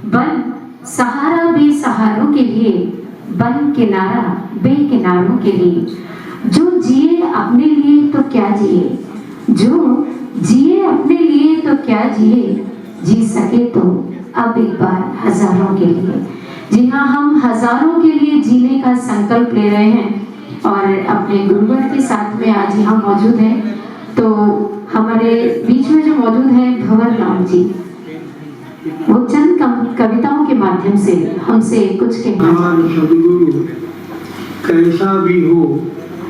बन सहारा बेसहारों के लिए, बन किनारा बेकिनारों के लिए। जो जिए अपने लिए तो क्या जिए, जो जिए अपने लिए तो क्या जिए, जी सके तो अब एक बार हजारों के लिए। जी हाँ, हम हजारों के लिए जीने का संकल्प ले रहे हैं और अपने गुरुवर के साथ में आज यहाँ मौजूद हैं। तो हमारे बीच में जो मौजूद हैं भंवर राम जी, वो चंद कविताओं के माध्यम से हमसे कुछ कहना चाहते हैं। सदगुरु कैसा भी हो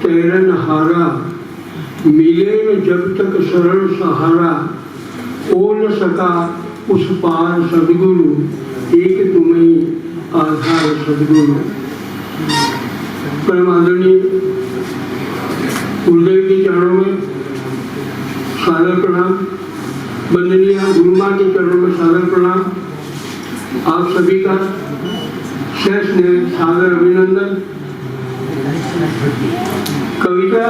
तैरन हारा, मिले न जब तक शरण सहारा, ओ न सका उस पार सदगुरु, एक तुम्हें आधार सदगुरु। परम आदरणीय गुरुदेव के चरणों में सादर प्रणाम, वंदनीय गुरु माँ के चरणों में सादर प्रणाम। आप सभी का शेष ने सादर अभिनंदन। कविता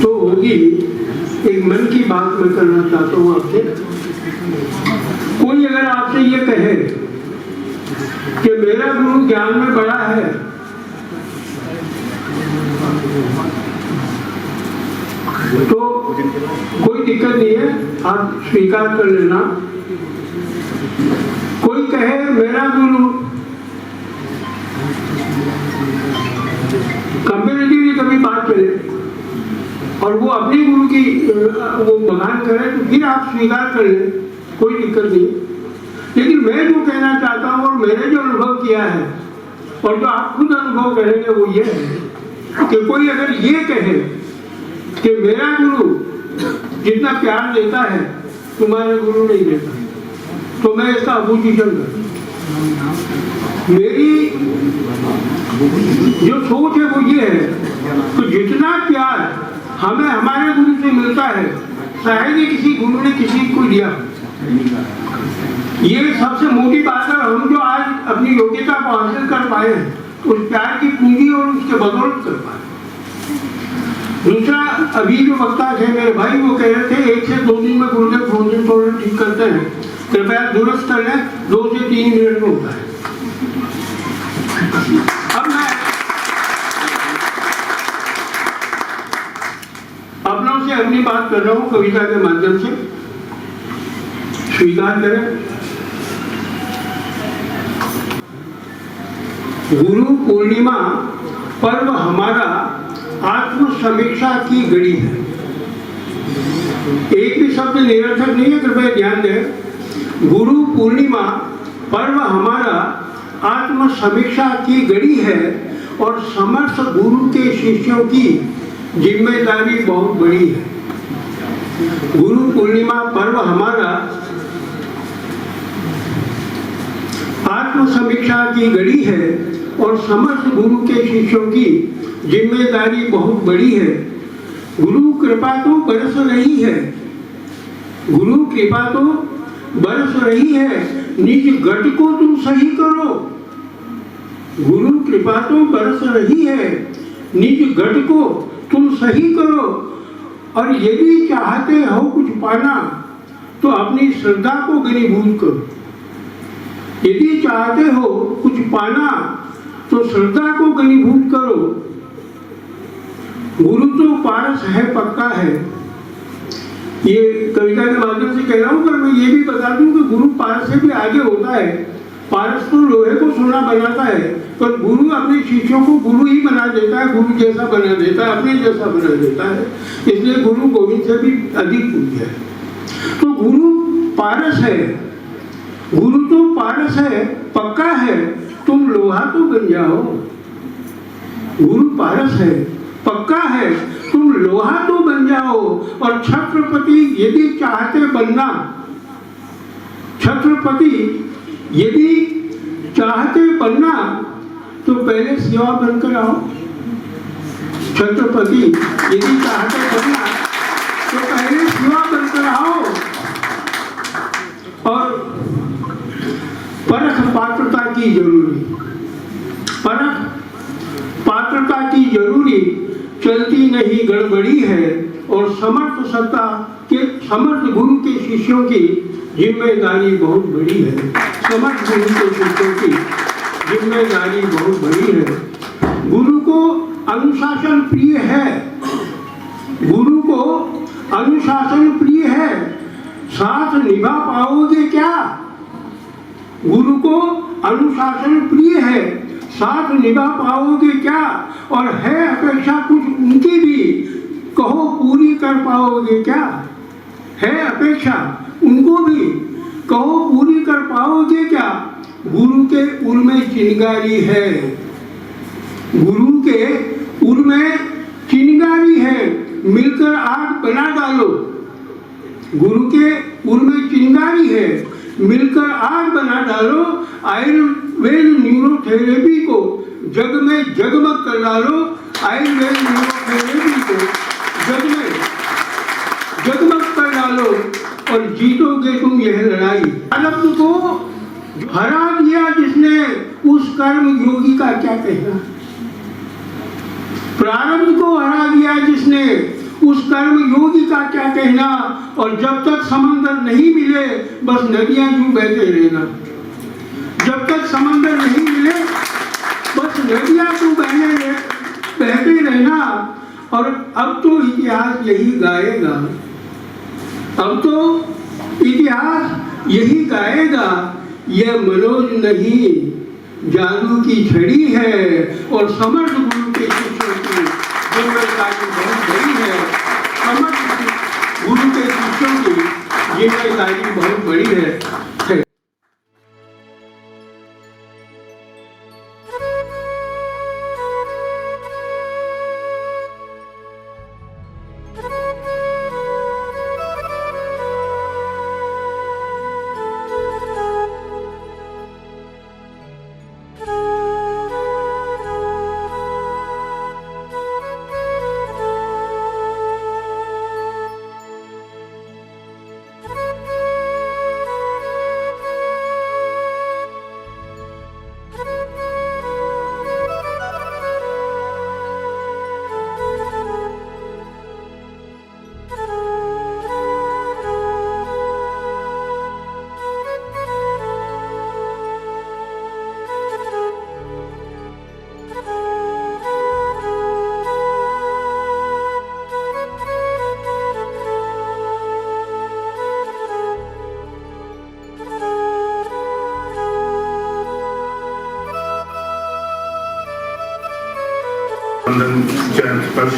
तो होगी, एक मन की बात मैं करना चाहता हूँ आपसे। कोई अगर आपसे ये कहे कि मेरा गुरु ज्ञान में बड़ा है, तो कोई दिक्कत नहीं है, आप स्वीकार कर लेना। कोई कहे मेरा गुरु कंपेरेटिवली कभी बात करे और वो अपने गुरु की वो बखान करे, तो फिर आप स्वीकार कर ले, कोई दिक्कत नहीं। लेकिन मैं जो कहना चाहता हूँ और मैंने जो अनुभव किया है और जो आप खुद अनुभव करेंगे वो ये है कि कोई अगर ये कहे कि मेरा गुरु जितना प्यार देता है तुम्हारे गुरु नहीं देता, तो मैं इसका अपोजिशन करूँ। मेरी जो सोच है वो ये है कि जितना प्यार हमें हमारे गुरु से मिलता है, शायद ही किसी गुरु ने किसी को दिया। ये सबसे मोटी बात है। हम जो आज अपनी योग्यता को हासिल कर पाए हैं, उस प्यार की पूंजी और उसके बदौलत कर पाए। दूसरा, अभी जो वक्ता थे मेरे भाई, वो कह रहे थे 1 से 2 दिन में गुरुदेव फोन थोड़ा ठीक करते हैं, कृपया दुरुस्त कर लें, 2 से 3 मिनट में होता है। अब मैं अपनों से अपनी बात कर रहा हूँ कविता के माध्यम से, स्वीकार करें। गुरु पूर्णिमा पर्व हमारा आत्म समीक्षा की घड़ी है। एक भी शब्द निरर्थक नहीं है, कृपया ध्यान दें। गुरु पूर्णिमा पर्व हमारा आत्म समीक्षा की घड़ी है और समस्त गुरु के शिष्यों की जिम्मेदारी बहुत बड़ी है। गुरु पूर्णिमा पर्व हमारा आत्म समीक्षा की घड़ी है और समस्त गुरु के शिष्यों की जिम्मेदारी बहुत बड़ी है। गुरु कृपा तो बरस रही है, गुरु कृपा तो बरस रही है, निज घट को तुम सही करो। गुरु कृपा तो बरस रही है, निज घट को तुम सही करो। और यदि चाहते हो कुछ पाना तो अपनी श्रद्धा को घनीभूत करो। यदि चाहते हो कुछ पाना तो श्रद्धा को घनीभूत करो। गुरु तो पारस है, पक्का है। ये कविता के माध्यम से कह रहा हूँ, पर मैं ये भी बता दूं कि गुरु पारस से भी आगे होता है। पारस तो लोहे को सोना बनाता है, पर गुरु अपने शिष्यों को गुरु ही बना देता है, गुरु जैसा बना देता है, अपने जैसा बना देता है। इसलिए गुरु गोविंद से भी अधिक पूज्य है। तो गुरु पारस है, गुरु तो पारस है, पक्का है, तुम लोहा तो बन जाओ। गुरु पारस है, पक्का है, तुम लोहा तो बन जाओ। और छत्रपति यदि चाहते बनना, छत्रपति यदि चाहते बनना तो पहले सेवा बनकर आओ। छत्रपति यदि चाहते बनना तो पहले सेवा बनकर आओ। और परख पात्रता की जरूरी, परख पात्रता की जरूरी, चलती नहीं गड़बड़ी है। और समर्थ सत्ता के समर्थ गुरु के शिष्यों की जिम्मेदारी बहुत बड़ी है। समर्थ गुरु के शिष्यों की जिम्मेदारी बहुत बड़ी है। गुरु को अनुशासन प्रिय है, गुरु को अनुशासन प्रिय है, साथ निभा पाओगे क्या? गुरु को अनुशासन प्रिय है, साथ निभा पाओगे क्या? और है अपेक्षा कुछ उनकी भी, कहो पूरी कर पाओगे क्या? है अपेक्षा उनको भी, कहो पूरी कर पाओगे क्या? गुरु के उर में चिंगारी है, गुरु के उर में चिंगारी है, मिलकर आग बना डालो। गुरु के उर में चिंगारी है, मिलकर आग बना डालो। आयुर्वेद न्यूरोथेरेपी को जग में जगमग कर डालो। आयुर्वेद न्यूरोथेरेपी को जग में जगमग कर डालो और जीतोगे तुम यह लड़ाई। प्रारब्ध को हरा दिया जिसने, उस कर्म योगी का क्या कहना? प्रारब्ध को हरा दिया जिसने, उस कर्म योगी का क्या कहना? और जब तक समंदर नहीं मिले बस नदियां यूं बहते रहना। जब तक समंदर नहीं मिले बस नदियां यूं बहते रहना। और अब तो इतिहास यही गाएगा, अब तो इतिहास यही गाएगा। यह मनोज नहीं जादू की छड़ी है और समर्थ गुरु के शिष्यों की जिम्मेदारी बहुत बड़ी है। समर्थ गुरु के शिष्यों की जिम्मेदारी बहुत बड़ी है। चरण स्पर्श।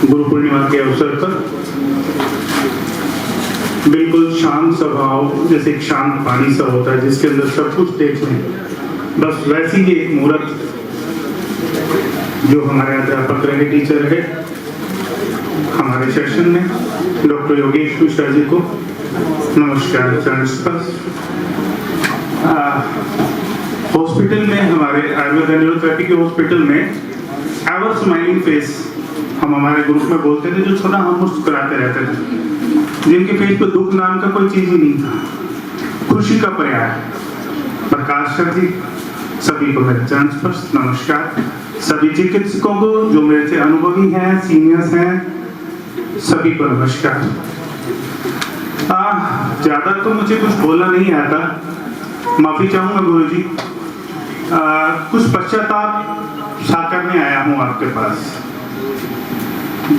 गुरु पूर्णिमा के अवसर पर बिल्कुल शांत स्वभाव, जैसे एक शांत पानी सा होता है जिसके अंदर सब कुछ देख लें, बस वैसी ही एक मूर्त जो हमारे अध्यापक रहे, टीचर रहे हमारे सेशन में, डॉक्टर योगेश मिश्रा जी को नमस्कार। चरण स्पर्श। हॉस्पिटल में, हमारे आयुर्वेद न्यूरोथेरेपी के हॉस्पिटल में एवर स्माइलिंग फेस हम हमारे ग्रुप में बोलते थे, जो सदा हम मुस्कुराते रहते थे, जिनके फेस पर दुख नाम का कोई चीज ही नहीं था, खुशी का पर्याय। प्रकाश सर जी, सभी को मेरे चरण स्पर्श नमस्कार। सभी चिकित्सकों को जो मेरे से अनुभवी हैं, सीनियर्स हैं, सभी को नमस्कार। ज्यादा तो मुझे कुछ बोलना नहीं आता, माफी चाहूंगा गुरुजी। कुछ पश्चाताप सा करने आया हूं आपके पास।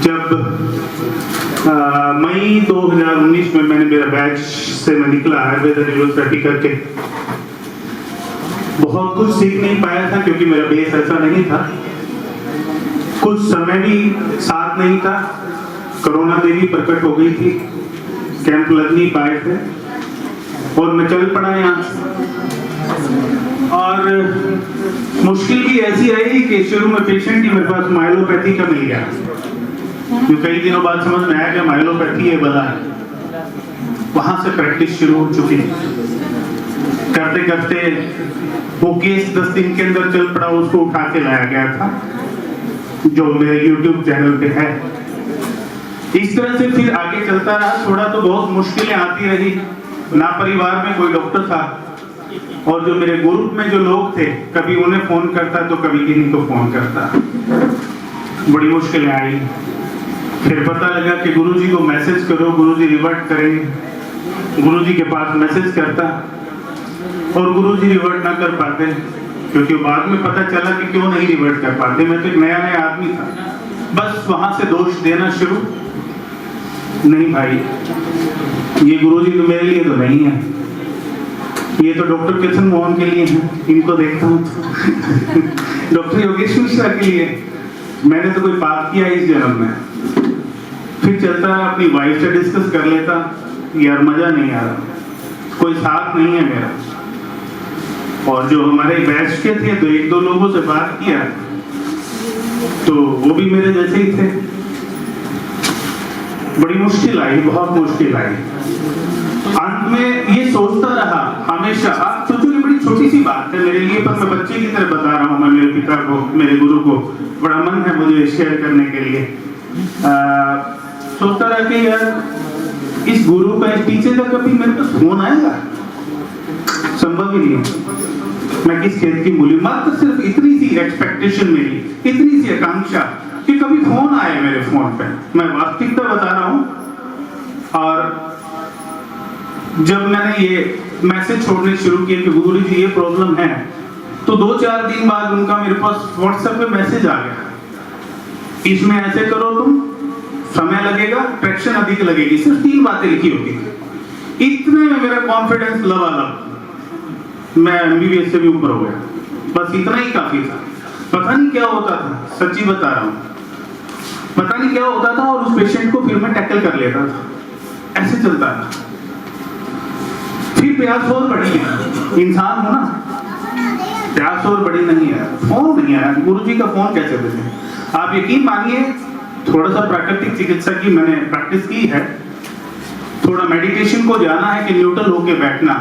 जब मई 2019 में मैंने मेरा बैच से मैं निकला आयुर्वेद न्यूरोथेरेपी करके, बहुत कुछ सीख नहीं पाया था क्योंकि मेरा बेस ऐसा नहीं था, कुछ समय भी साथ नहीं था, कोरोना देवी प्रकट हो गई थी, कैंप लग नहीं पाए थे और मैं चल पड़ा यहाँ। और मुश्किल भी ऐसी आई कि शुरू में पेशेंट ही मेरे पास माइलोपैथी का मिल गया, जो कई दिनों बाद समझ में आया कि माइलोपैथी है बला है। वहां से प्रैक्टिस शुरू हो चुकी, करते करते वो केस 10 दिन के अंदर चल पड़ा, उसको उठा के लाया गया था, जो मेरे YouTube चैनल पे है। इस तरह से फिर आगे चलता रहा। थोड़ा तो बहुत मुश्किलें आती रही, ना परिवार में कोई डॉक्टर था, और जो मेरे ग्रुप में जो लोग थे, कभी उन्हें फोन करता तो कभी किन्हीं को फोन करता, बड़ी मुश्किलें आई। फिर पता लगा कि गुरुजी को मैसेज करो, गुरुजी रिवर्ट करेंगे। गुरुजी के पास मैसेज करता और गुरुजी रिवर्ट ना कर पाते, क्योंकि बाद में पता चला कि क्यों नहीं रिवर्ट कर पाते। मैं तो एक नया नया आदमी था, बस वहां से दोष देना शुरू। नहीं भाई, ये गुरुजी तो मेरे लिए तो नहीं है, ये तो डॉक्टर किशन मोहन के लिए है, इनको देखता हूँ डॉक्टर योगेश मिश्रा के लिए। मैंने तो कोई पाप किया इस जन्म में। फिर चलता है, अपनी वाइफ से डिस्कस कर लेता, यार मजा नहीं आ रहा, कोई साथ नहीं है मेरा। और जो हमारे बैच के थे तो एक दो लोगों से बात किया तो वो भी मेरे जैसे ही थे। बड़ी मुश्किल आई, बहुत मुश्किल आई। अंत में ये सोचता रहा हमेशा, आप सोचोगे बड़ी छोटी सी बात है मेरे लिए, पर मैं बच्चे की तरह बता रहा हूँ। मैं मेरे पिता को, मेरे गुरु को बड़ा मन है मुझे शेयर करने के लिए। सोचता रहा कि यार इस गुरु का, इस टीचर का कभी मेरे पास फोन आएगा? संभव ही नहीं है। मैं किस खेत की मूली, मात्र सिर्फ इतनी सी एक्सपेक्टेशन मेरी, इतनी सी आकांक्षा कि कभी फोन आए मेरे फोन पे। मैं वास्तविकता बता रहा हूँ। और जब मैंने ये मैसेज छोड़ने शुरू किए कि गुरु जी ये प्रॉब्लम है, तो 2-4 दिन बाद उनका मेरे पास व्हाट्सएप पे मैसेज आ गया, इसमें ऐसे करो तुम, समय लगेगा, ट्रैक्शन अधिक लगेगी। सिर्फ 3 बातें लिखी होती। इतने में मेरा कॉन्फिडेंस लबालब, मैं एमबीबीएस से भी ऊपर हो गया। बस इतना ही काफी था। पता नहीं क्या होता था, सच्ची बता रहा हूं, पता नहीं क्या होता था। और उस पेशेंट को फिर मैं टैकल कर लेता था, ऐसे चलता था। फिर प्यास और बढ़ी है, इंसान हो ना, प्यास और बड़ी नहीं है। फोन नहीं आया, गुरुजी का फोन कैसे बजे? आप यकीन मानिए, थोड़ा सा प्राकृतिक चिकित्सा की मैंने प्रैक्टिस की है, थोड़ा मेडिटेशन को जाना है कि न्यूट्रल होके बैठना।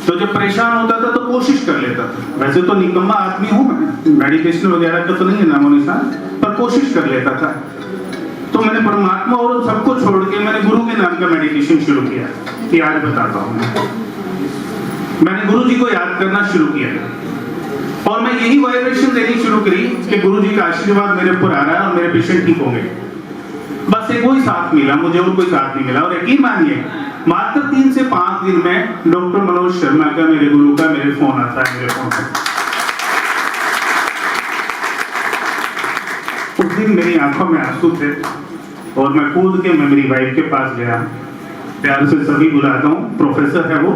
तो जब परेशान होता था तो कोशिश कर लेता था। वैसे तो निकम्मा आदमी हूं मैं, मेडिटेशन वगैरह का तो नहीं है नामो निशान, पर कोशिश कर लेता था। तो मैंने परमात्मा और सबको छोड़ के मैंने गुरु के नाम का मेडिटेशन शुरू किया। कि आज बताता हूं, मैंने गुरु जी को याद करना शुरू किया और मैं यही वाइब्रेशन देनी शुरू करी कि गुरु जी का आशीर्वाद मेरे ऊपर आ रहा है और मेरे पेशेंट ठीक होंगे। बस एक वही साथ मिला मुझे, और कोई साथ नहीं मिला। और यकीन मानिए, मात्र 3 से 5 दिन में डॉक्टर मनोज शर्मा का, मेरे गुरु का, मेरे फोन आता है, मेरे फोन पर। उस दिन मेरी आंखों में आंसू थे और मैं कूद के मैं मेरी वाइफ के पास गया। प्यार से सभी बुलाता हूँ, प्रोफेसर है वो।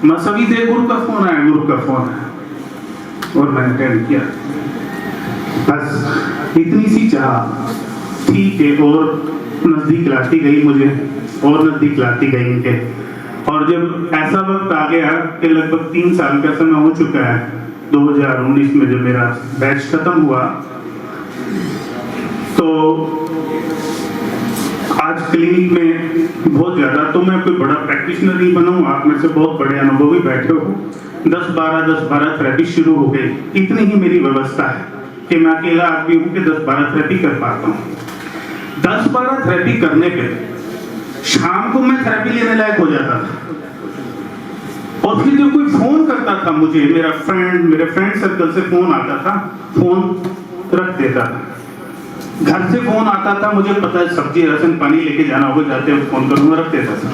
मैं सभी से, गुरु का फोन आया, गुरु का फोन आया, और मैंने अटेंड किया। बस इतनी सी चाह थी कि और नजदीक लाती गई मुझे, और नजदीक लाती गई इनके। और जब ऐसा वक्त आ गया कि लगभग 3 साल का समय हो चुका है, 2019 में जब मेरा बैच खत्म हुआ, तो आज क्लिनिक में बहुत ज्यादा, तो मैं कोई बड़ा प्रैक्टिशनर नहीं बना हूँ, आप में से बहुत बड़े अनुभवी बैठे हो। 10-12 थेरेपी शुरू हो गई। इतनी ही मेरी व्यवस्था है कि मैं अकेला आदमी हूँ कि 10-12 थेरेपी कर पाता हूँ। 10-12 थेरेपी करने पे शाम को मैं थेरेपी लेने लायक हो जाता था। और फिर जब कोई फोन करता था मुझे, मेरा फ्रेंड, मेरे फ्रेंड सर्कल से फोन आता था, फोन रख देता था। घर से फोन आता था, मुझे पता है सब्जी राशन पानी लेके जाना होगा, जाते वक्त फोन करूंगा, रख देता था।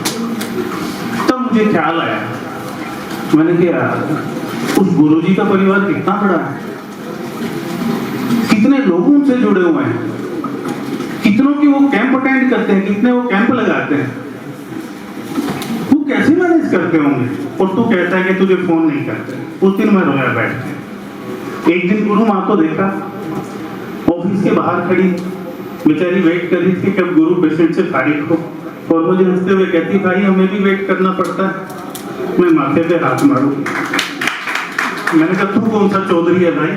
तब मुझे ख्याल आया, मैंने कहा उस गुरुजी का परिवार कितना बड़ा है, कितने लोगों से जुड़े हुए हैं, कितनों के वो कैंप अटेंड करते हैं, कितने वो कैंप लगाते हैं, वो कैसे मैनेज करते होंगे। और तू कहता है कि तुझे फोन नहीं करते। उस दिन मैं रोया बैठ के। एक दिन गुरु माँ को देखा, ऑफिस के बाहर खड़ी, बेचारी वेट कर रही थी कब गुरु पेशेंट से फारिग हो, और मुझे हंसते हुए कहती, भाई हमें भी वेट करना पड़ता है। मैं माथे पे हाथ मारू। मैंने कहा तू कौन सा चौधरी है भाई,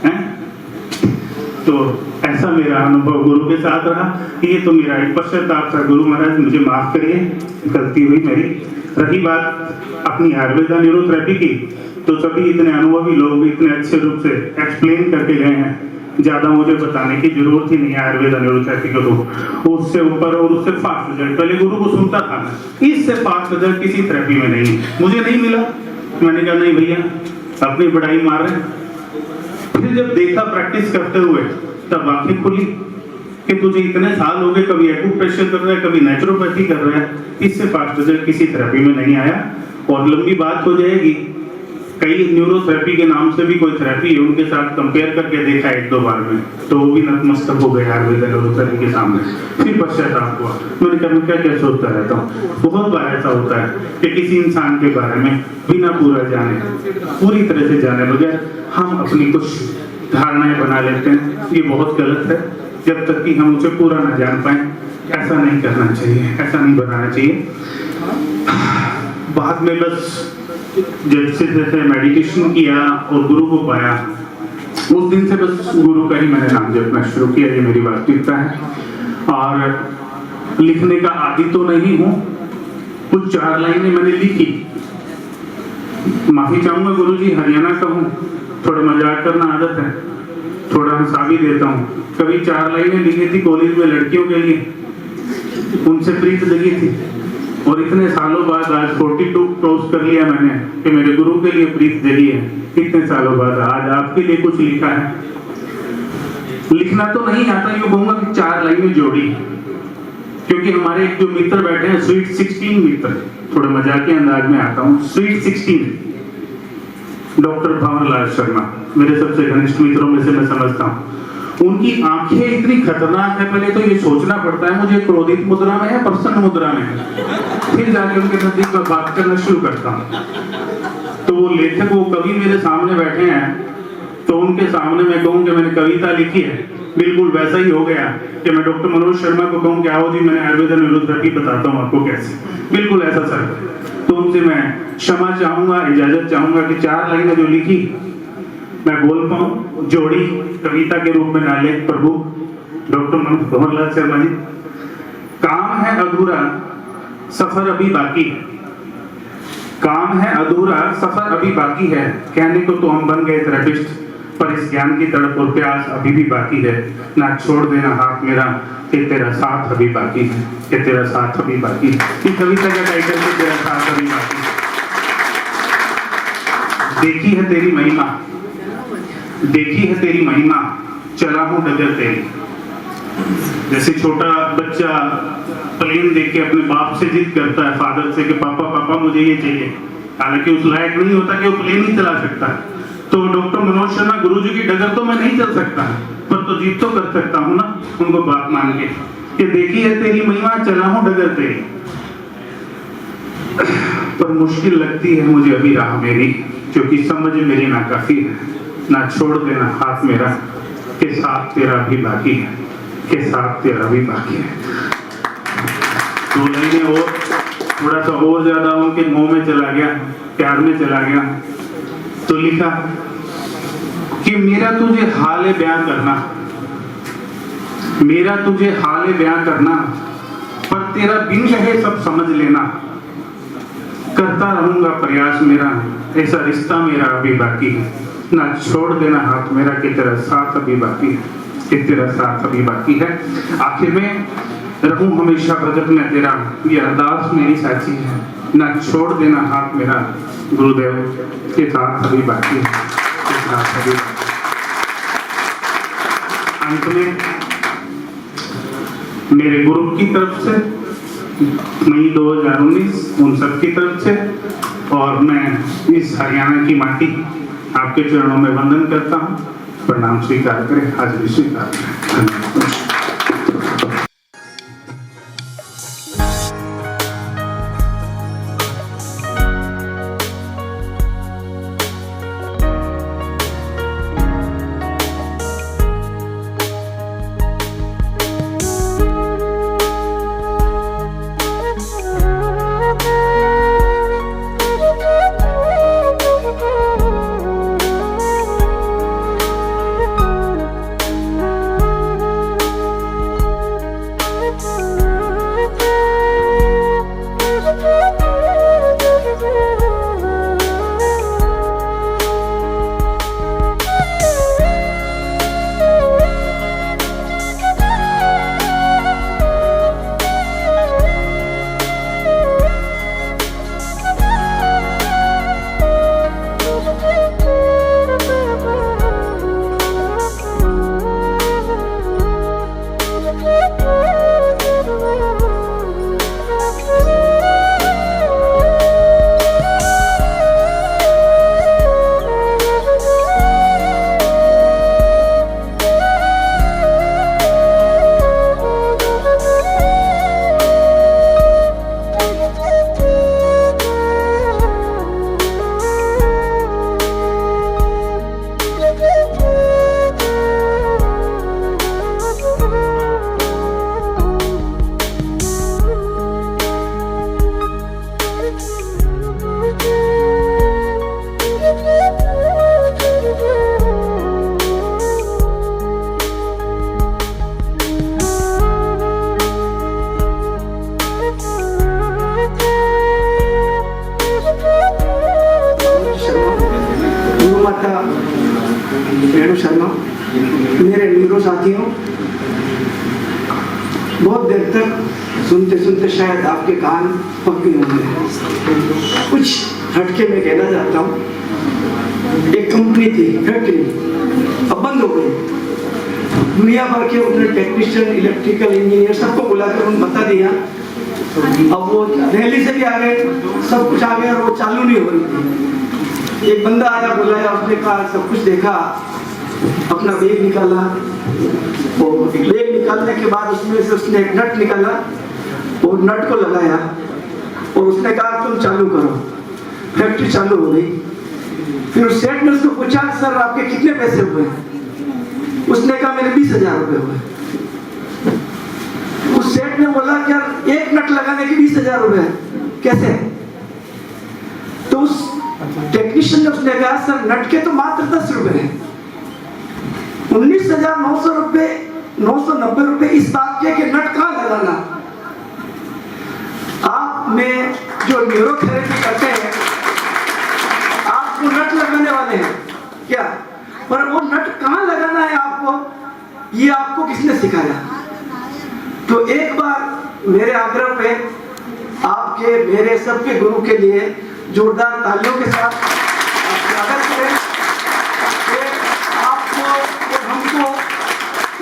हैं? तो ऐसा मेरा अनुभव गुरु के साथ रहा। ये तो मेरा एक पश्चाताप था, गुरु महाराज मुझे माफ करिए, गलती हुई मेरी। रही बात अपनी आयुर्वेदा न्यूरोथेरेपी की, तो सभी इतने अनुभवी लोग इतने अच्छे रूप से एक्सप्लेन करके गए हैं, ज्यादा मुझे बताने की जरूरत ही नहीं है आयुर्वेदा न्यूरोथेरेपी को। तो उससे ऊपर और उससे फास्ट रिजल्ट, पहले गुरु को सुनता था मैं, इससे फास्ट रिजल्ट किसी थेरेपी में नहीं, मुझे नहीं मिला। मैंने कहा नहीं भैया, अपनी बढ़ाई मार रहे हैं। फिर जब देखा प्रैक्टिस करते हुए, तब आंखें खुली कि तुझे इतने साल हो गए, कभी एक्यूप्रेशर कर रहा है, कभी नेचुरोपैथी कर रहा है, इससे फास्ट रिजल्ट किसी थेरेपी में नहीं आया। और लंबी बात हो जाएगी, कई न्यूरोथेरेपी के नाम से भी कोई थेरेपी है, उनके साथ कंपेयर करके देखा एक दो बार में, तो वो भी नतमस्तक हो गए आयुर्वेद न्यूरोथेरेपी के सामने। फिर पश्चाताप हुआ, मैंने कहा मैं क्या सोचता रहता हूँ। बहुत बार ऐसा होता है कि किसी इंसान के बारे में बिना पूरा जाने, पूरी तरह से जाने बगैर हम अपनी कुछ धारणाएं बना लेते हैं। ये बहुत गलत है, जब तक कि हम उसे पूरा ना जान पाए। ऐसा नहीं करना चाहिए, ऐसा नहीं बनाना चाहिए। बाद में बस जैसे जैसे मेडिटेशन किया और गुरु को पाया, उस दिन से बस गुरु का ही मैंने नाम जपना शुरू किया। ये मेरी वास्तविकता है। और लिखने का आदी तो नहीं हूँ, कुछ 4 लाइनें मैंने लिखी। माफी चाहूंगा गुरुजी, हरियाणा का हूँ, थोड़ा मजाक करना आदत है, थोड़ा हंसा भी देता हूँ। कभी 4 लाइनें लिखी थी कॉलेज में लड़कियों के लिए, उनसे प्रीत जगी थी। और इतने सालों बाद आज 42 क्रॉस कर लिया मैंने कि मेरे गुरु के लिए प्रीत जगी है। इतने सालों बाद आज आपके लिए कुछ लिखा है। लिखना तो नहीं आता, यूं कहूंगा कि 4 लाइनें जोड़ी, क्योंकि हमारे एक जो मित्र बैठे हैं, स्वीट 16 मित्र, थोड़े मजाकिया अंदाज में आता हूँ, स्वीट 16 डॉक्टर भंवरलाल शर्मा मेरे सबसे घनिष्ठ मित्रों में से मैं समझता हूँ। उनकी आंखें इतनी खतरनाक है, पहले तो ये सोचना पड़ता है मुझे क्रोधित मुद्रा में है, प्रसन्न मुद्रा में है, फिर जाके उनके नजदीक में बात करना शुरू करता हूँ। तो वो लेखक, वो कवि मेरे सामने बैठे हैं, तो उनके सामने मैं कहूँ कि मैंने कविता लिखी है, बिल्कुल वैसा ही हो गया कि मैं डॉक्टर मनोज शर्मा को कहूँ कि आओ जी मैंने आयुर्वेद न्यूरोथेरेपी बताता हूँ आपको कैसे, बिल्कुल ऐसा सर। तो उनसे मैं क्षमा चाहूंगा, इजाजत चाहूंगा कि 4 लाइनें जो लिखी मैं बोल पाऊं, जोड़ी कविता के रूप में ना ले प्रभु। डॉक्टर मनोज भंवरलाल शर्मा जी, काम है अधूरा, सफर अभी बाकी है। काम है अधूरा, सफर अभी बाकी है। कहने को तो हम बन गए थेरेपिस्ट, पर इस ज्ञान की तड़प और प्यास अभी भी बाकी है। ना छोड़ देना हाथ मेरा, कि तेरा साथ अभी बाकी है, कि तेरा साथ अभी बाकी है। इस कविता का टाइटल है तेरा साथ अभी बाकी है। देखी है तेरी महिमा, देखी है तेरी महिमा, चला हूं डगर तेरी। जैसे छोटा बच्चा प्लेन देख के अपने बाप से जिद करता है, फादर से, कि पापा पापा मुझे ये चाहिए, हालांकि उस लायक नहीं होता कि वो प्लेन ही चला सकता है। तो डॉक्टर मनोज शर्मा गुरुजी की डगर तो मैं नहीं चल सकता, पर तो जिद तो कर सकता हूँ ना उनको बात मान के, कि देखी है तेरी महिमा, चला हूं डगर तेरी। पर मुश्किल लगती है मुझे अभी राह मेरी, क्योंकि समझ मेरी नाकाफी है। ना छोड़ देना हाथ मेरा, के साथ तेरा भी बाकी है, के साथ तेरा भी बाकी है। 2 लाइनें और थोड़ा सा और ज्यादा उनके मुंह में चला गया, प्यार में चला गया। तो लिखा कि मेरा तुझे हाल बयां करना, मेरा तुझे हाल बयां करना, पर तेरा बिन कहे सब समझ लेना। करता रहूंगा प्रयास मेरा, ऐसा रिश्ता मेरा अभी बाकी है। ना छोड़ देना हाथ मेरा, कि तेरा साथ अभी बाकी है, कि तेरा साथ अभी बाकी है। आखिर में रहूं हमेशा भगत में तेरा, ये अरदास मेरी साची है। ना छोड़ देना हाथ मेरा गुरुदेव, के साथ अभी बाकी है, के साथ अभी। अंत में मेरे गुरु की तरफ से मई 2019 उन सब की तरफ से, और मैं इस हरियाणा की माटी आपके चरणों में वंदन करता हूँ। प्रणाम स्वीकार करें, हाजिरी स्वीकार करें। धन्यवाद। साथियों, बहुत देर तक सुनते सुनते शायद आपके कान पक गए होंगे। कुछ हटके में कहना चाहता हूँ। एक कंपनी थी, फैक्ट्री, अब बंद हो गई। दुनिया भर के उन्होंने टेक्नीशियन, इलेक्ट्रिकल इंजीनियर सबको बुलाकर उन्होंने बता दिया। अब वो दिल्ली से भी आ गए, सब कुछ आ गया और वो चालू नहीं हो रही थी। एक बंदा आया, बुलाया, उसने कहा, सब कुछ देखा, अपना बैग निकाला, और बैग निकालने के बाद उसमें से उसने एक नट निकाला और नट को लगाया और उसने कहा तुम चालू करो। फैक्ट्री चालू हो गई। फिर उस सेठ ने उसको पूछा, सर आपके कितने पैसे हुए? उसने कहा मेरे 20,000 रुपए हुए। उस सेठ ने बोला क्या एक नट लगाने के 20,000 रुपए कैसे? तो उस टेक्नीशियन ने उसने कहा सर नट के तो मात्र 10 रुपए हैं, 19,900 रुपए 990 रुपए इस बात के नट कहाँ लगाना। आप में जो न्यूरोथेरेपी करते हैं, आप वो नट लगाने वाले हैं क्या? पर वो नट कहाँ लगाना है आपको, ये आपको किसने सिखाया? तो एक बार मेरे आग्रह पे आपके, मेरे सबके गुरु के लिए जोरदार तालियों के साथ स्वागत करें कि आपको और हमको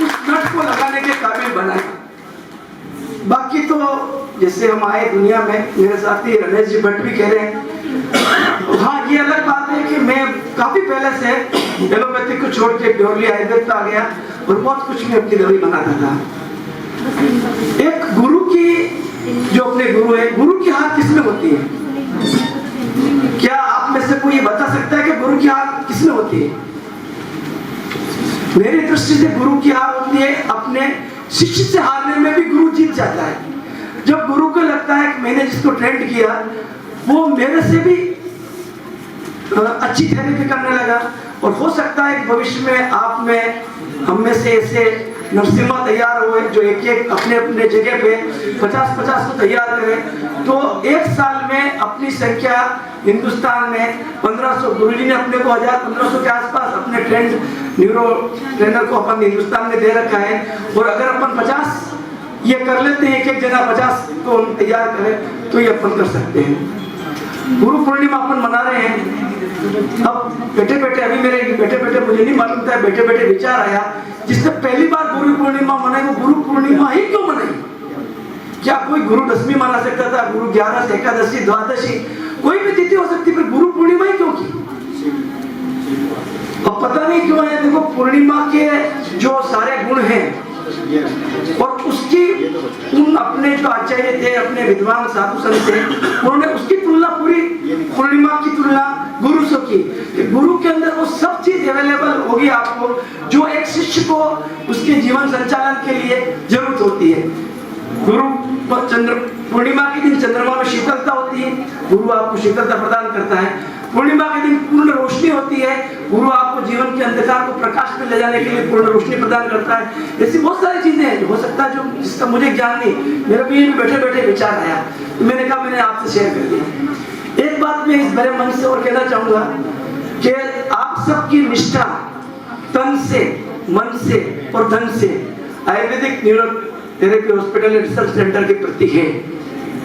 उस नट को लगाने के काबिल बनाए। बाकी तो जैसे हम आए दुनिया में, मेरे साथी रमेश जी भट्ट भी कह रहे हैं, हाँ ये अलग बात है कि मैं काफी पहले से एलोपैथिक को छोड़ के प्योरली आयुर्वेद पे आ गया और बहुत कुछ मैं अपनी दवाई बनाता था। एक गुरु की, जो अपने गुरु है, गुरु की हार किसमें होती है? क्या आप में से कोई बता सकता है कि गुरु की हार किसमें होती है? मेरी दृष्टि से गुरु की हार होती है अपने शिष्य से हारने में भी गुरु जीत जाता है। जब गुरु को लगता है कि मैंने जिसको ट्रेंड किया वो मेरे से भी अच्छी थेरेपी करने लगा, और हो सकता है कि भविष्य में आप में, हम में से ऐसे नरसिम्हा तैयार हुए जो एक एक अपने अपने जगह पे 50-50 को तैयार करें, तो एक साल में अपनी संख्या हिंदुस्तान में 1500, गुरुजी ने अपने को 1000-1500 के आसपास अपने ट्रेंड न्यूरो ट्रेनर को अपन हिंदुस्तान में दे रखा है। और अगर अपन 50 ये कर लेते हैं, एक जना 50 को तैयार करें, तो ये अपन कर सकते हैं। गुरु पूर्णिमा अपन मना रहे हैं। अब बैठे बैठे, अभी मेरे बैठे बैठे मुझे नहीं मालूम था, बैठे बैठे विचार आया, जिसने पहली बार गुरु पूर्णिमा मनाई वो गुरु पूर्णिमा ही क्यों मनाई? क्या कोई गुरु दशमी मना सकता था? गुरु 11, एकादशी, द्वादशी, कोई भी तिथि हो सकती, पर गुरु पूर्णिमा ही क्यों की? अब पता नहीं क्यों है। देखो पूर्णिमा के जो सारे गुण हैं और उसकी उन अपने जो आचार्य थे, अपने विद्वान साधु संत थे, उन्होंने उसकी तुलना, पूरी पूर्णिमा की तुलना गुरु से की। गुरु के अंदर वो सब चीज अवेलेबल होगी आपको जो एक शिष्य को उसके जीवन संचालन के लिए जरूरत होती है। गुरु चंद्र पूर्णिमा के दिन चंद्रमा में शीतलता होती है, गुरु आपको शीतलता प्रदान करता है। पूर्णिमा के दिन पूर्ण रोशनी होती है, गुरु आपको जीवन के अंधकार को प्रकाश में ले जाने के लिए पूर्ण रोशनी प्रदान करता है। ऐसी बहुत सारी चीजें हैं, हो सकता है जो जिसका मुझे ज्ञान नहीं, मेरे भी बैठे बैठे विचार आया, तो मैंने कहा मैंने आपसे शेयर कर दिया। एक बात मैं इस बड़े मन से और कहना चाहूंगा कि आप सबकी निष्ठा तन से, मन से और धन से Ayurvedic neurotherapy hospital and research centre के प्रति है,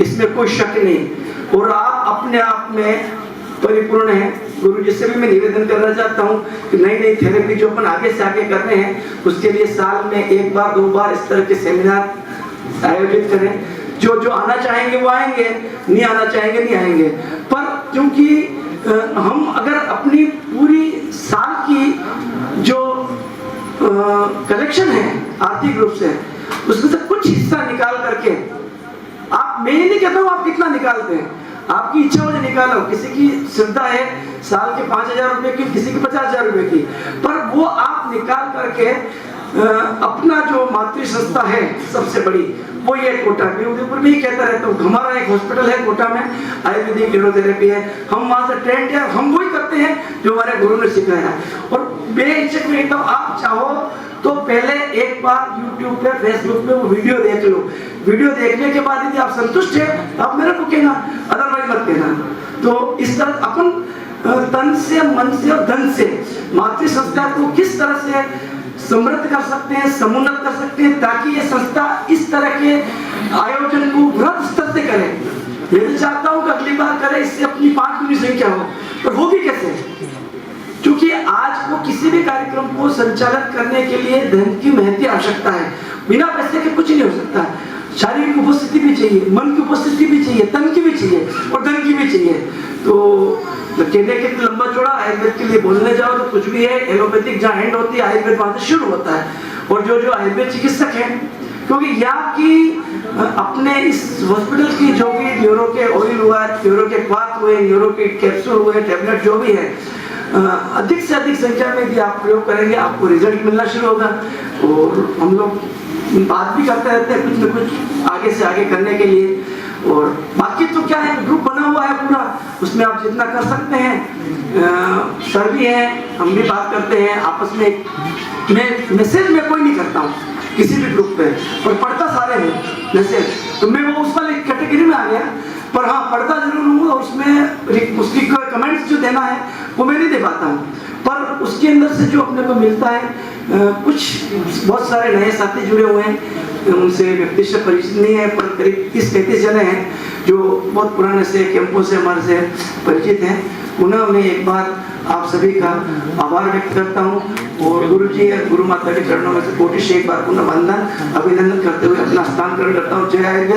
इसमें कोई शक नहीं। और आप अपने आप में परिपूर्ण है। गुरु जी से भी मैं निवेदन करना चाहता हूँ कि नई नई थेरेपी जो अपन आगे से आगे कर रहे हैं, उसके लिए साल में 1 बार 2 बार इस तरह के सेमिनार आयोजित करें। जो जो आना चाहेंगे वो आएंगे, नहीं आना चाहेंगे नहीं आएंगे। पर क्योंकि हम अगर अपनी पूरी साल की जो कलेक्शन है आर्थिक रूप से, उसमें से कुछ हिस्सा निकाल करके, आप, मैं ये नहीं कहता हूँ आप कितना निकालते हैं, आपकी इच्छा हो निकालो। किसी की श्रद्धा है साल के 5,000 रुपए की, किसी की 50,000 रुपए की, पर वो आप निकाल करके अपना जो मातृ संस्था है सबसे बड़ी, वो ये कोटा में, उदयपुर में ही कहता रहता हूँ, हमारा एक हॉस्पिटल है कोटा में, आयुर्वेदिक न्यूरोथेरेपी है, हम वहाँ से ट्रेंड है, हम वही करते हैं जो हमारे गुरु ने सिखाया। और बेहिचक में एकदम आप चाहो तो पहले एक बार YouTube पे, Facebook पे वो वीडियो देख लो। वीडियो देखने के बाद यदि आप संतुष्ट है आप मेरे को कहना, अदरवाइज मत कहना। तो इस तरह अपन तन से, मन से और धन से मातृ संस्था को किस तरह से समृद्ध कर सकते हैं, समुन्नत कर सकते हैं, ताकि ये संस्था इस तरह के आयोजन को बृहद स्तर से करे। मैं तो चाहता हूँ कि अगली बार करे, इससे अपनी 5 गुनी संख्या हो, पर होगी कैसे? क्योंकि आज वो किसी भी कार्यक्रम को संचालित करने के लिए धन की महती आवश्यकता है। बिना पैसे के कुछ नहीं हो सकता। शारीरिक उपस्थिति भी चाहिए, मन की उपस्थिति भी चाहिए, तन की भी चाहिए और धन की भी चाहिए। तो कहने के लंबा चौड़ा आयुर्वेद के लिए बोलने जाओ तो कुछ भी है, एलोपैथिक जहाँ एंड होती है आयुर्वेद वहां से शुरू होता है। और जो आयुर्वेद चिकित्सक हैं, क्योंकि यहाँ की अपने इस हॉस्पिटल की जो भी न्यूरो के ऑयल हुआ, न्यूरो के क्वाथ हुए, न्यूरो के कैप्सूल हुए, टैबलेट जो भी है, अधिक से अधिक संख्या में यदि आप प्रयोग करेंगे आपको रिजल्ट मिलना शुरू होगा। और हम लोग बात भी करते रहते हैं कुछ न कुछ आगे से आगे करने के लिए। और बाकी तो क्या है, ग्रुप बना हुआ है पूरा, उसमें आप जितना कर सकते हैं। सर भी हैं, हम भी बात करते हैं आपस में। मैं मैसेज में कोई नहीं करता हूँ किसी भी ग्रुप पे, और पढ़ता सारे हैं मैसेज, तो मैं वो उस वाली कैटेगरी में आ गया। पर हाँ, पढ़ता जरूर हूँ, और उसमें उसकी कमेंट्स जो देना है वो मैं नहीं दे पाता हूँ। पर उसके अंदर से जो अपने को मिलता है, कुछ बहुत सारे नए साथी जुड़े हुए हैं, उनसे व्यक्ति से परिचित नहीं है, पर करीब 30-35 जने हैं जो बहुत पुराने से कैंपों से हमारे से परिचित हैं। पुनः मैं एक बार आप सभी का आभार व्यक्त करता हूँ, और गुरु जी गुरु माता के चरणों में से कोटि से एक बार पुनः वंदन अभिनंदन करते हुए अपना हस्तांतरण करता हूँ। जय आयुर्वेद।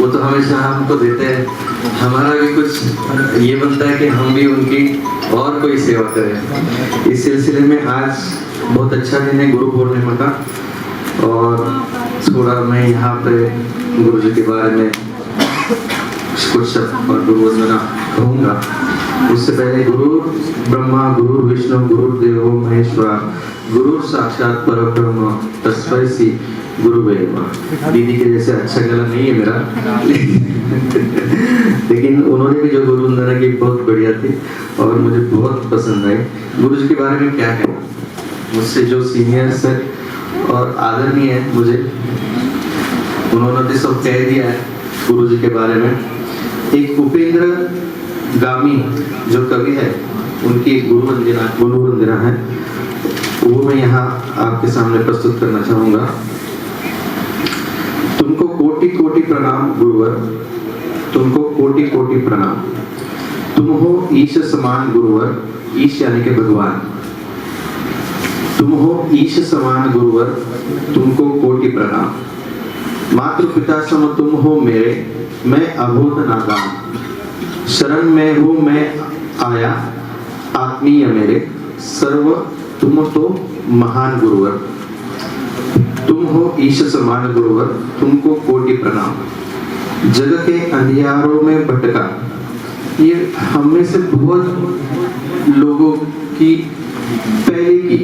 वो तो हमेशा हमको देते हैं, हमारा भी कुछ ये बनता है कि हम भी उनकी और कोई सेवा करें। इस सिलसिले में आज बहुत अच्छा दिन है गुरु पूर्णिमा का, और थोड़ा मैं यहाँ पे गुरु जी के बारे में कुछ शब्द और गुरु वंदना कहूँगा। उससे पहले गुरु ब्रह्मा गुरु विष्णु गुरुदेव महेश्वरा गुरु साक्षात परब्रह्म तस्मै श्री गुरुवे नमः। दीदी के जैसे अच्छा गला नहीं है मेरा लेकिन उन्होंने भी जो गुरु वंदना की बहुत बढ़िया थी और मुझे बहुत पसंद आई। गुरु जी के बारे में क्या है, मुझसे जो सीनियर्स है और आदरणीय है, मुझे उन्होंने भी सब कह दिया है गुरु जी के बारे में। एक उपेंद्र गामी जो कवि है, उनकी गुरु वंदना है, वो मैं यहाँ आपके सामने प्रस्तुत करना चाहूंगा। तुमको कोटि कोटि प्रणाम गुरुवर, तुमको कोटि कोटि प्रणाम। तुम हो ईश समान गुरुवर, ईश यानी कि भगवान। तुम हो ईश समान गुरुवर, तुमको कोटि प्रणाम। मातृ पिता सम तुम हो मेरे, मैं अभूत नादान। शरण में हूँ मैं आया, आत्मीय मेरे, सर्व तुम तो महान गुरुवर। तुम हो ईश समान गुरुवर, तुमको कोटि प्रणाम। जग के अंधियारों में भटका, ये हम में से बहुत लोगों की पहले की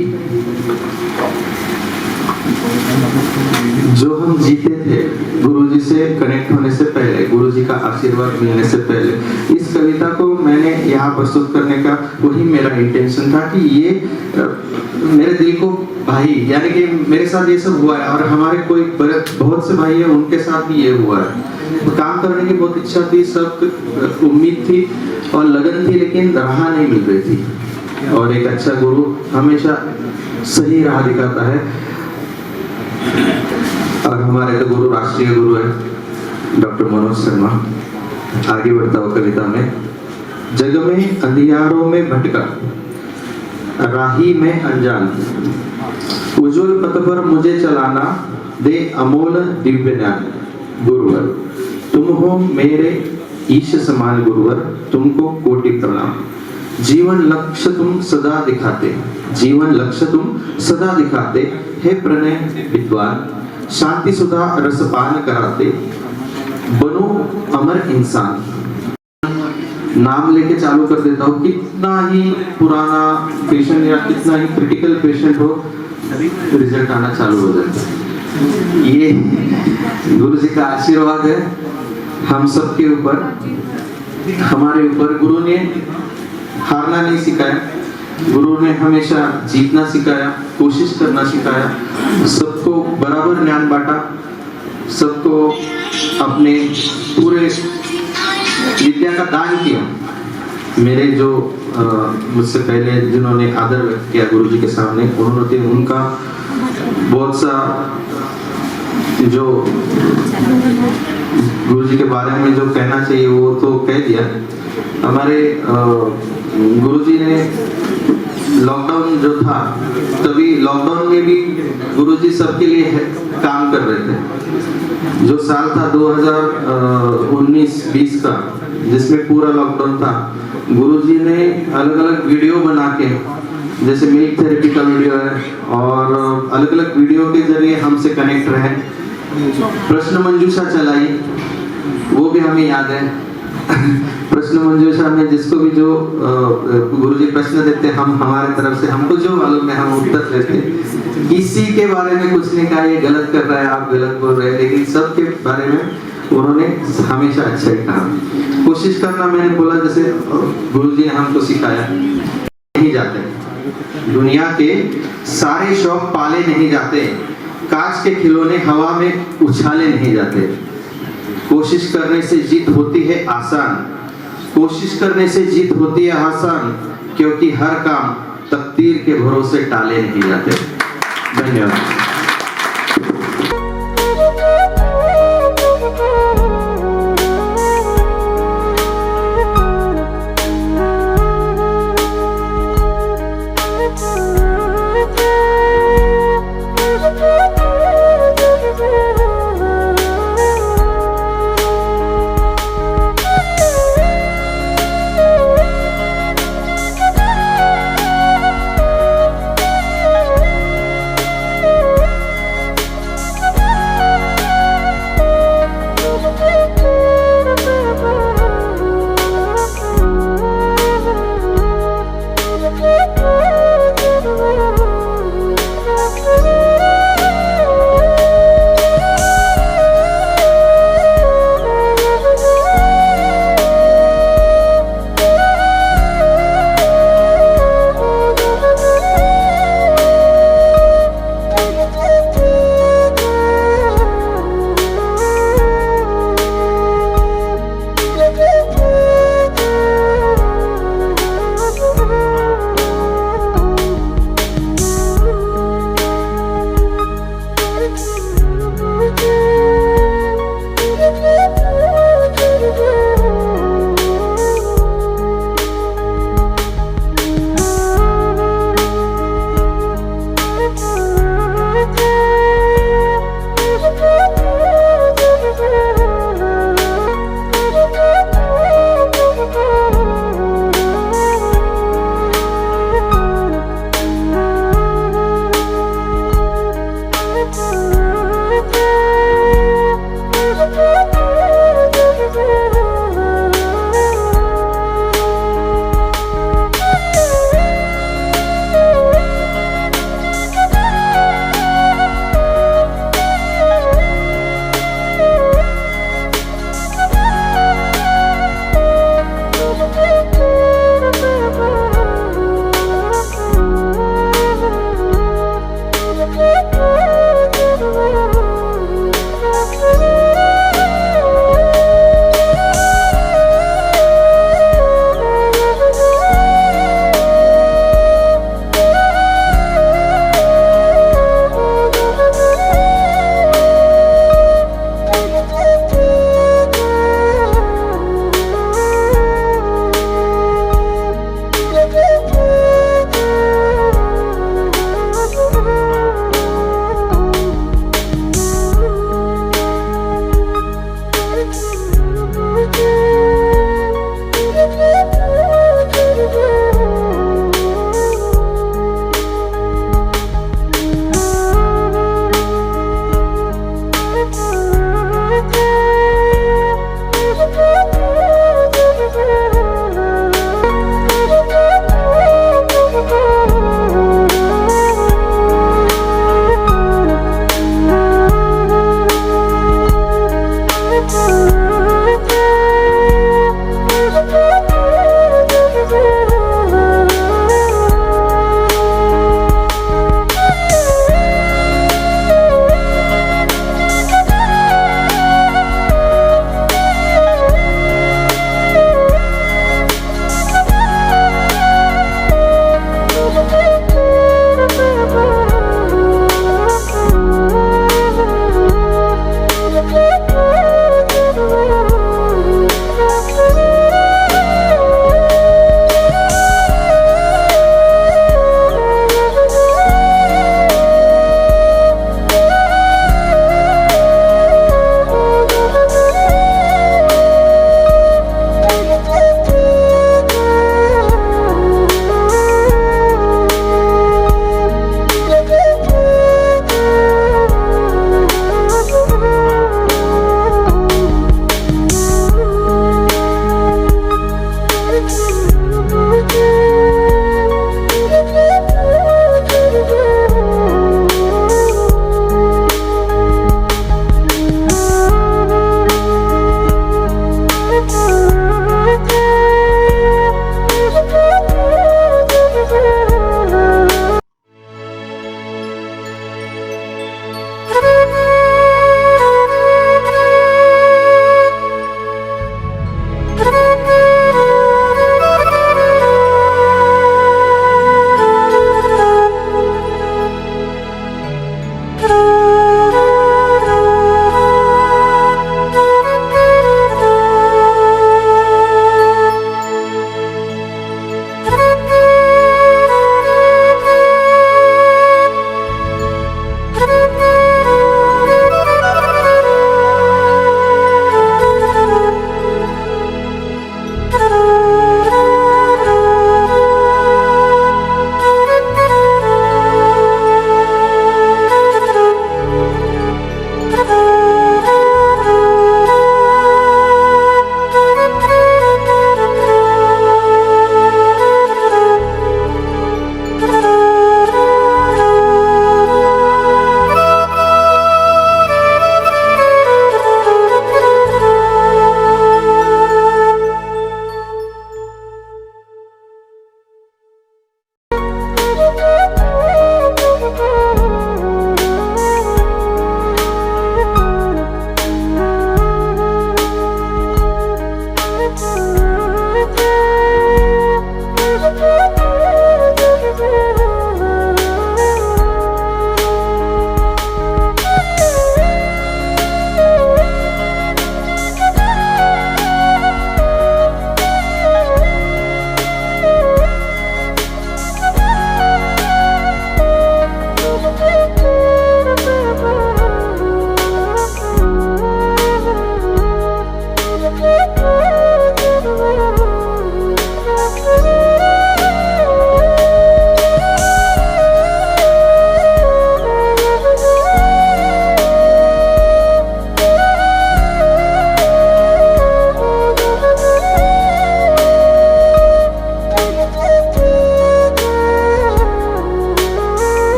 जो हम जीते थे गुरुजी से कनेक्ट होने से पहले, गुरुजी का आशीर्वाद मिलने से पहले। इस कविता को मैंने यहाँ प्रस्तुत करने का वही मेरा इंटेंशन था कि ये मेरे दिल को भाई, यानी कि मेरे साथ ये सब हुआ है और हमारे कोई बहुत से भाई है उनके साथ भी ये हुआ है। तो काम करने की बहुत इच्छा थी, सब उम्मीद थी और लगन थी, लेकिन राह नहीं मिल रही थी। और एक अच्छा गुरु हमेशा सही राह दिखाता है। और हमारे तो गुरु राष्ट्रीय गुरु है डॉक्टर मनोज शर्मा। आगे बढ़ता हुआ कविता में, जग में अंधियारों में भटका, राही में अनजान, उज्जवल पथ पर मुझे चलाना, दे अमोल दिव्य ज्ञान। गुरुवर तुम हो मेरे ईश समान गुरुवर, तुमको कोटि प्रणाम। जीवन लक्ष्य तुम सदा दिखाते, जीवन लक्ष्य तुम सदा दिखाते, हे प्रणय विद्वान, शांति सुधा रसपान कराते, बनो अमर इंसान। नाम लेके चालू कर देता हूँ, कितना ही पुराना पेशेंट या कितना ही क्रिटिकल पेशेंट हो, रिजल्ट आना चालू हो जाता है। ये गुरु जी का आशीर्वाद है हम सबके ऊपर, हमारे ऊपर। गुरु ने हारना नहीं सिखाया, गुरु ने हमेशा जीतना सिखाया, कोशिश करना सिखाया, सबको बराबर ज्ञान बांटा, सबको अपने पूरे विद्या का दान किया। मेरे जो मुझसे पहले जिन्होंने आदर व्यक्त किया गुरु जी के सामने, उन्होंने उनका बहुत सा जो गुरु जी के बारे में जो कहना चाहिए वो तो कह दिया। हमारे गुरुजी ने लॉकडाउन जो था, तभी लॉकडाउन में भी गुरुजी सबके लिए काम कर रहे थे। जो साल था 2019-20 का, जिसमें पूरा लॉकडाउन था, गुरुजी ने अलग अलग वीडियो बना के, जैसे मिल्क थेरेपी का वीडियो है और अलग अलग वीडियो के जरिए हमसे कनेक्ट रहे। प्रश्न मंजूषा चलाई, वो भी हमें याद है। प्रश्न मंजूषा में जिसको भी जो गुरुजी प्रश्न देते, हम हमारे तरफ से हमको जो मालूम है हम उत्तर देते। किसी के बारे में कुछ नहीं कहा ये गलत कर रहा है, आप गलत बोल रहे हैं, लेकिन सबके बारे में उन्होंने हमेशा अच्छा ही कहा। कोशिश करना, मैंने बोला जैसे गुरुजी ने हमको सिखाया, नहीं जाते दुनिया के सारे शौक पाले नहीं जाते, कांच के खिलौने हवा में उछाले नहीं जाते। कोशिश करने से जीत होती है आसान, कोशिश करने से जीत होती है आसान, क्योंकि हर काम तकदीर के भरोसे टाले नहीं जाते। धन्यवाद।